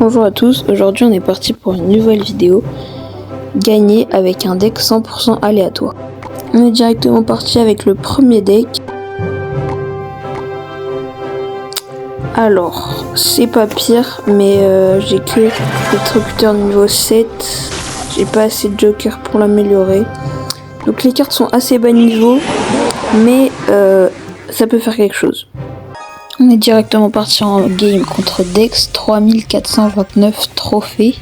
Bonjour à tous, aujourd'hui on est parti pour une nouvelle vidéo, gagner avec un deck 100% aléatoire. On est directement parti avec le premier deck. Alors, c'est pas pire, mais j'ai que l'électrocuteur niveau 7, j'ai pas assez de joker pour l'améliorer. Donc les cartes sont assez bas niveau, mais ça peut faire quelque chose. On est directement parti en game contre Dex, 3429 trophées.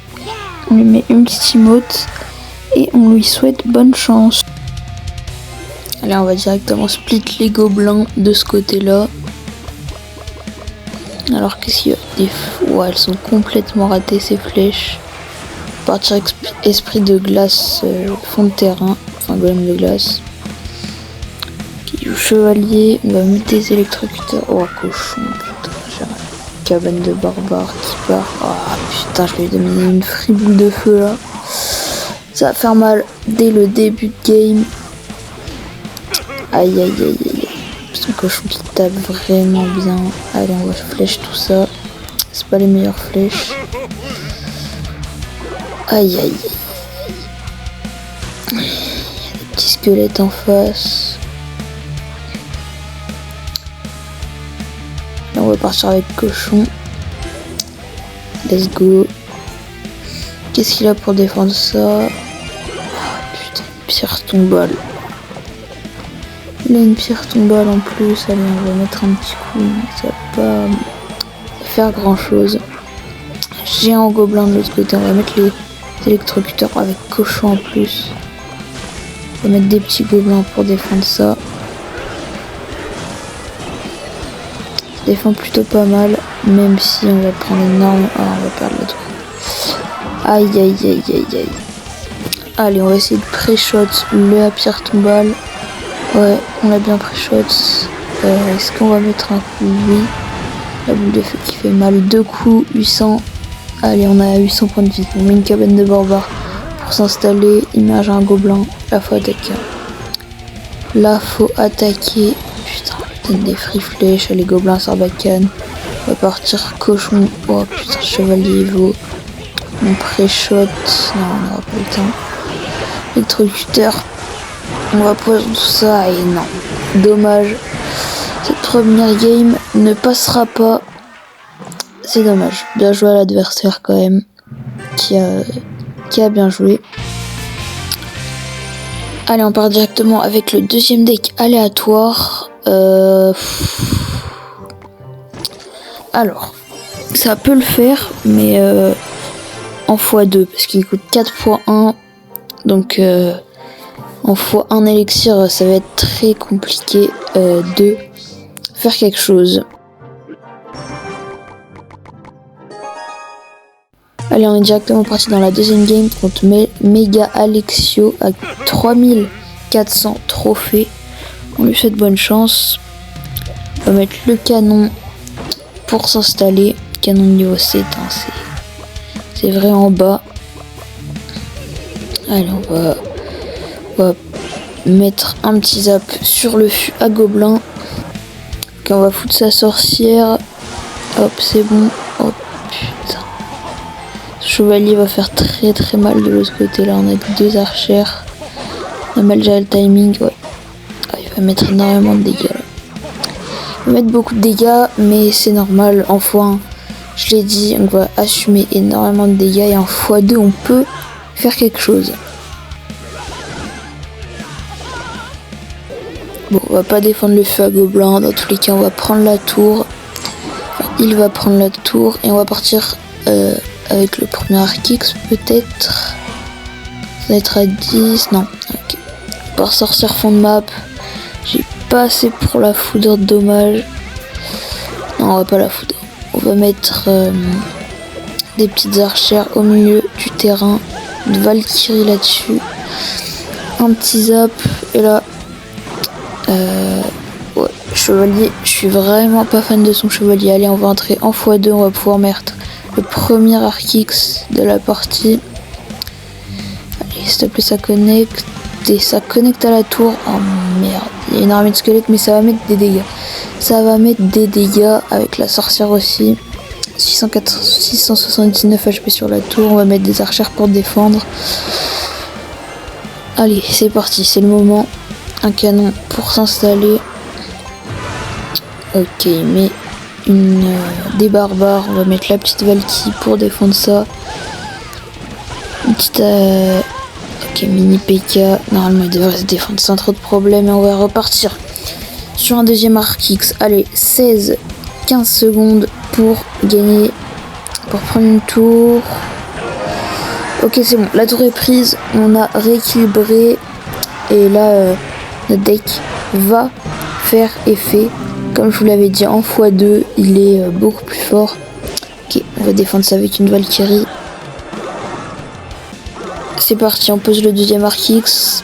On lui met une petite emote et on lui souhaite bonne chance. Allez, on va directement split les gobelins de ce côté-là. Alors qu'est-ce qu'il y a des... Ouais, elles sont complètement ratées ces flèches. Partir esprit de glace, fond de terrain, enfin golem de glace. Chevalier, on va mettre des électrocuteurs. Oh cochon, putain, j'ai une cabane de barbare qui part. Oh putain, je vais lui donner une friboule de feu là. Ça va faire mal dès le début de game. Aïe aïe aïe aïe. C'est un cochon qui tape vraiment bien. Allez, on va flèche tout ça. C'est pas les meilleures flèches. Aïe aïe aïe. Il y a des petits squelettes en face. Là, on va partir avec cochon. Let's go. Qu'est-ce qu'il a pour défendre ça? Oh, putain, une pierre tombale. Il a une pierre tombale en plus. Allez, on va mettre un petit coup. Mais ça va pas faire grand chose. Géant gobelin de l'autre côté. On va mettre les électrocuteurs avec cochon en plus. On va mettre des petits gobelins pour défendre ça. Défend plutôt pas mal, même si on va prendre énorme. Ah, on va perdre la tour. Aïe aïe aïe aïe aïe. Allez, on va essayer de pré-shot la pierre tombale. Ouais, on l'a bien pré-shot. Est-ce qu'on va mettre un coup? Oui. La boule de feu qui fait mal. 2 coups, 800. Allez, on a 800 points de vie. On met une cabane de barbare pour s'installer. Image un gobelin. Là, faut attaquer. Là, faut attaquer. Putain. Des free flèches, les gobelins sarbacane. On va partir cochon. Oh putain, chevalier Evo. On pré-shot. Non, on n'aura pas le temps. Électrocuteur. On va poser tout ça et non. Dommage. Cette première game ne passera pas. C'est dommage. Bien joué à l'adversaire quand même. Qui a bien joué. Allez, on part directement avec le deuxième deck aléatoire. Alors, ça peut le faire, mais en x2, parce qu'il coûte 4x1. Donc, en x1 élixir, ça va être très compliqué de faire quelque chose. Allez, on est directement parti dans la deuxième game contre Mega Alexio à 3400 trophées. On lui souhaite bonne chance. On va mettre le canon pour s'installer. Canon niveau 7, hein, c'est vraiment bas. Allez, on va mettre un petit zap sur le fût à gobelin. Ok, on va foutre sa sorcière. Hop, c'est bon. Oh putain. Ce chevalier va faire très très mal de l'autre côté. Là, on a 2 archères. On a mal déjà le timing, ouais. Il va mettre énormément de dégâts là. Il va mettre beaucoup de dégâts, mais c'est normal. En x1, je l'ai dit, on va assumer énormément de dégâts. Et en x2, on peut faire quelque chose. Bon, on va pas défendre le feu à gobelin. Dans tous les cas, on va prendre la tour. Enfin, il va prendre la tour. Et on va partir avec le premier Archix, peut-être. Ça va être à 10. Non, ok. Par sorcière fond de map. J'ai pas assez pour la foudre, dommage. Non, on va pas la foudre. On va mettre des petites archères au milieu du terrain. Une Valkyrie là-dessus. Un petit zap. Et là, ouais, chevalier. Je suis vraiment pas fan de son chevalier. Allez, on va entrer en x2. On va pouvoir mettre le premier Archix de la partie. Allez, s'il te plaît, ça connecte. Et ça connecte à la tour. Oh merde, il y a une armée de squelettes, mais ça va mettre des dégâts. Ça va mettre des dégâts avec la sorcière aussi. 679 HP sur la tour. On va mettre des archères pour défendre. Allez, c'est parti, c'est le moment. Un canon pour s'installer. Ok, mais des barbares. On va mettre la petite Valky pour défendre ça. Une petite... Ok, mini PK. Normalement, il devrait se défendre sans trop de problèmes. Et on va repartir sur un deuxième arc X. Allez, 15 secondes pour gagner. Pour prendre une tour. Ok, c'est bon. La tour est prise. On a rééquilibré. Et là, notre deck va faire effet. Comme je vous l'avais dit, en x2, il est beaucoup plus fort. Ok, on va défendre ça avec une Valkyrie. C'est parti, on pose le deuxième arc X.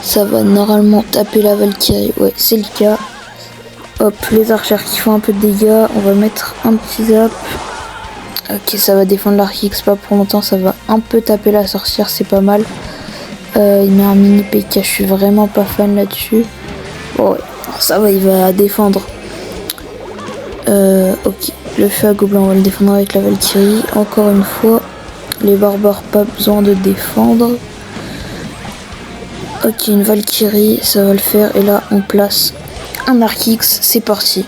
Ça va normalement taper la Valkyrie. Ouais, c'est le cas. Hop, les archères qui font un peu de dégâts. On va mettre un petit zap. Ok, ça va défendre l'arc X pas pour longtemps. Ça va un peu taper la sorcière, c'est pas mal. Il met un mini PK, je suis vraiment pas fan là-dessus. Bon, ouais, ça va, il va défendre. Ok, le feu à gobelin, on va le défendre avec la Valkyrie. Encore une fois, les barbares, pas besoin de défendre. Ok, une Valkyrie, ça va le faire. Et là, on place un arc X, c'est parti.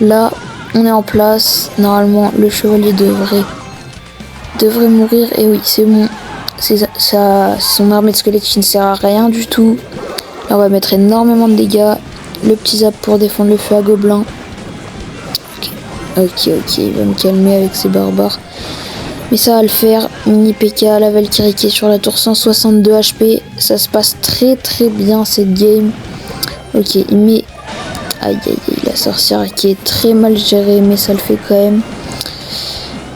Là, on est en place. Normalement, le chevalier devrait mourir. Et oui, c'est bon. C'est son armée de squelettes qui ne sert à rien du tout. Là, on va mettre énormément de dégâts. Le petit zap pour défendre le feu à gobelin. Ok, il va me calmer avec ses barbares. Mais ça va le faire. Mini PK, la Valkyrie qui est sur la tour, 162 HP. Ça se passe très bien cette game. Ok, il met... Aïe, la sorcière qui est très mal gérée, mais ça le fait quand même.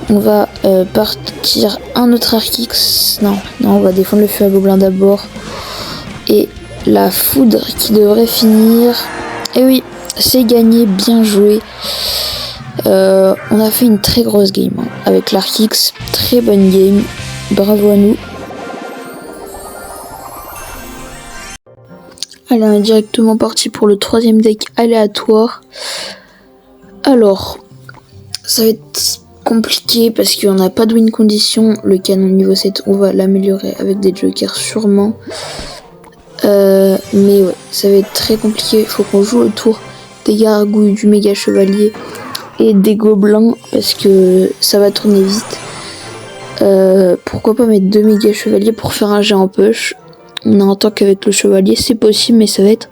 On va partir un autre arc X. Non, on va défendre le feu à gobelin d'abord. Et la foudre qui devrait finir. Et oui, c'est gagné, bien joué. On a fait une très grosse game hein, avec l'arc X. Très bonne game. Bravo à nous. Allez, on est directement parti pour le troisième deck aléatoire. Alors, ça va être compliqué parce qu'on n'a pas de win condition. Le canon niveau 7, on va l'améliorer avec des jokers sûrement. Mais ouais, ça va être très compliqué. Il faut qu'on joue autour des gargouilles, du méga chevalier et des gobelins parce que ça va tourner vite. Pourquoi pas mettre 2 méga chevaliers pour faire un géant push. On a un tank avec le chevalier, c'est possible, mais ça va être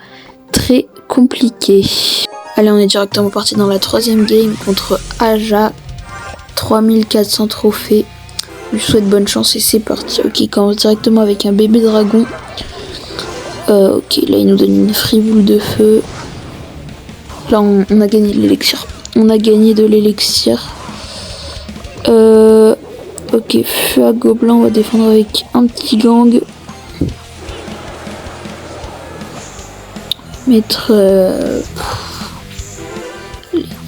très compliqué. Allez, on est directement parti dans la troisième game contre Aja. 3400 trophées. Je lui souhaite bonne chance et c'est parti. Ok, il commence directement avec un bébé dragon. Ok, là il nous donne une free boule de feu. Là on a gagné de l'élixir. On a gagné de l'élixir. Ok, feu à gobelin, on va défendre avec un petit gang. Mettre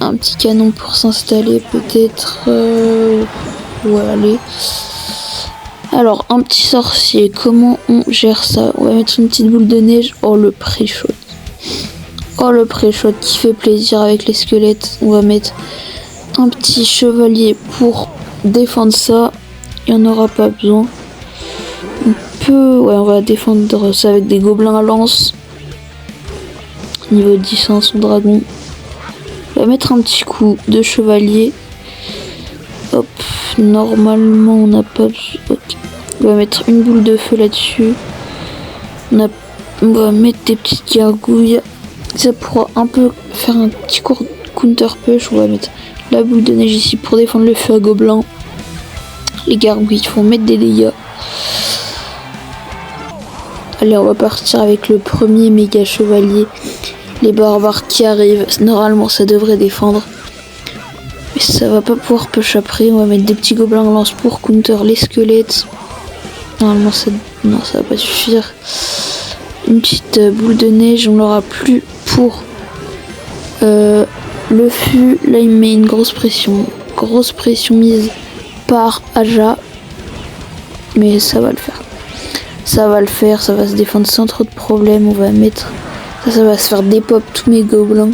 un petit canon pour s'installer peut-être. Voilà, allez. Alors, un petit sorcier, comment on gère ça? On va mettre une petite boule de neige. Oh, le pré-shot. Oh, le pré-shot qui fait plaisir avec les squelettes. On va mettre un petit chevalier pour défendre ça. Il n'y en aura pas besoin. Ouais, on va défendre ça avec des gobelins à lance. Niveau 10, hein, son dragon. On va mettre un petit coup de chevalier. Hop, normalement on n'a pas... Okay. On va mettre une boule de feu là-dessus. On va mettre des petites gargouilles. Ça pourra un peu faire un petit counter push. On va mettre la boule de neige ici pour défendre le feu à gobelin. Les gargouilles vont mettre des dégâts. Allez, on va partir avec le premier méga chevalier. Les barbares qui arrivent. Normalement ça devrait défendre. Mais ça va pas pouvoir push après. On va mettre des petits gobelins en lance pour counter les squelettes. Normalement ça... Non, ça va pas suffire. Une petite boule de neige. On l'aura plus pour le fût. Là il met une grosse pression. Grosse pression mise par Aja. Mais ça va le faire. Ça va le faire. Ça va se défendre sans trop de problèmes. On va mettre... Ça va se faire dépop tous mes gobelins.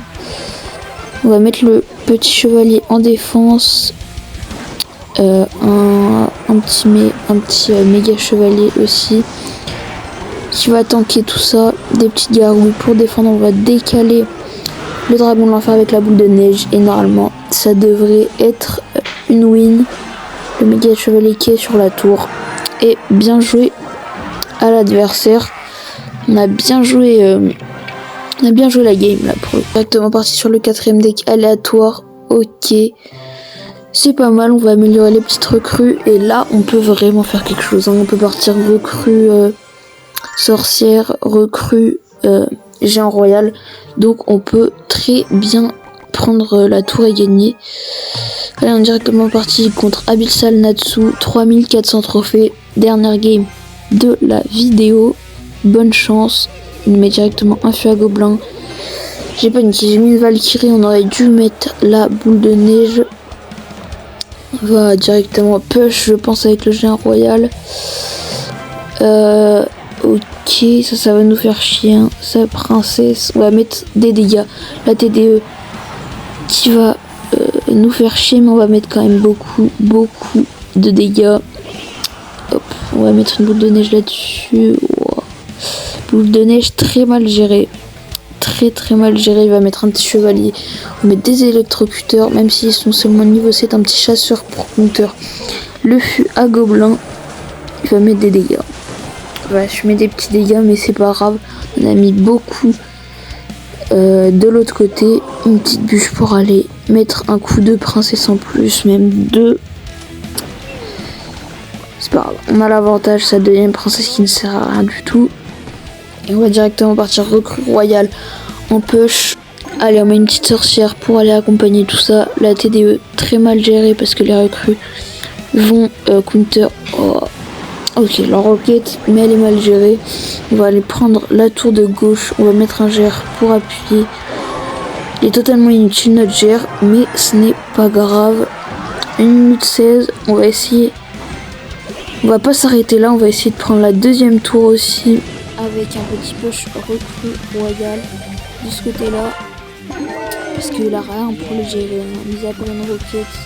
On va mettre Petit chevalier en défense. Un petit méga chevalier aussi qui va tanker tout ça. Des petites gargouilles pour défendre. On va décaler le dragon de l'enfer avec la boule de neige et normalement ça devrait être une win. Le méga chevalier qui est sur la tour. Et bien joué à l'adversaire. On a bien joué la game là pour directement parti sur le 4ème deck aléatoire. Ok. C'est pas mal, on va améliorer les petites recrues et là on peut vraiment faire quelque chose. On peut partir recrue sorcière, recrue géant royal. Donc on peut très bien prendre la tour et gagner. Allez, on est directement parti contre Abyssal Natsu, 3400 trophées. Dernière game de la vidéo. Bonne chance. Il met directement un feu à gobelin. J'ai paniqué, j'ai mis une Valkyrie, on aurait dû mettre la boule de neige. On va directement push, je pense, avec le géant royal. Ok, ça va nous faire chier. Hein. Sa princesse, on va mettre des dégâts. La TDE qui va nous faire chier, mais on va mettre quand même beaucoup de dégâts. Hop, on va mettre une boule de neige là-dessus. Wow. Boule de neige très mal gérée. Très mal géré. Il va mettre un petit chevalier, on va mettre des électrocuteurs, même s'ils sont seulement niveau 7, un petit chasseur pour compteur, le fût à gobelin, il va mettre des dégâts. Ouais, je mets des petits dégâts mais c'est pas grave, on a mis beaucoup de l'autre côté. Une petite bûche pour aller mettre un coup de princesse en plus, même deux. C'est pas grave, on a l'avantage, sa deuxième princesse qui ne sert à rien du tout. Et on va directement partir recrue royale en push. Allez, on met une petite sorcière pour aller accompagner tout ça. La TDE très mal gérée parce que les recrues vont counter. Oh. Ok, la roquette, mais elle est mal gérée. On va aller prendre la tour de gauche. On va mettre un GR pour appuyer. Il est totalement inutile notre GR, mais ce n'est pas grave. 1 minute 16. On va essayer. On va pas s'arrêter là. On va essayer de prendre la deuxième tour aussi. Avec un petit push recrue royal de ce côté là, parce qu'il a rien pour le gérer, hein. Mis à part une roquette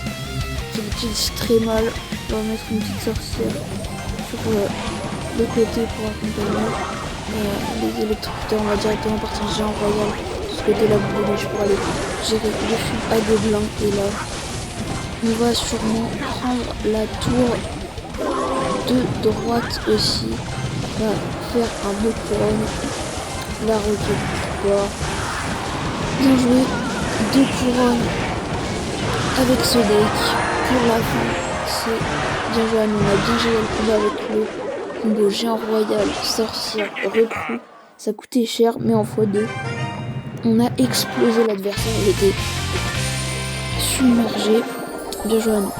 qui utilise très mal. On va mettre une petite sorcière sur le côté pour accompagner les électrocuteurs. On va directement partir géant royal de ce côté là, boule de neige pour aller gérer le fût à gobelin. Et là on va sûrement prendre la tour de droite aussi. On va faire un beau couronne, la roquette d'or. Bien joué, 2 couronnes avec ce deck. Pour la fin, c'est bien joué à nous. On a bien géré le combat avec le combo géant royal, sorcière, recrue. Ça coûtait cher, mais en x2, on a explosé l'adversaire. Il était submergé. Bien joué à nous.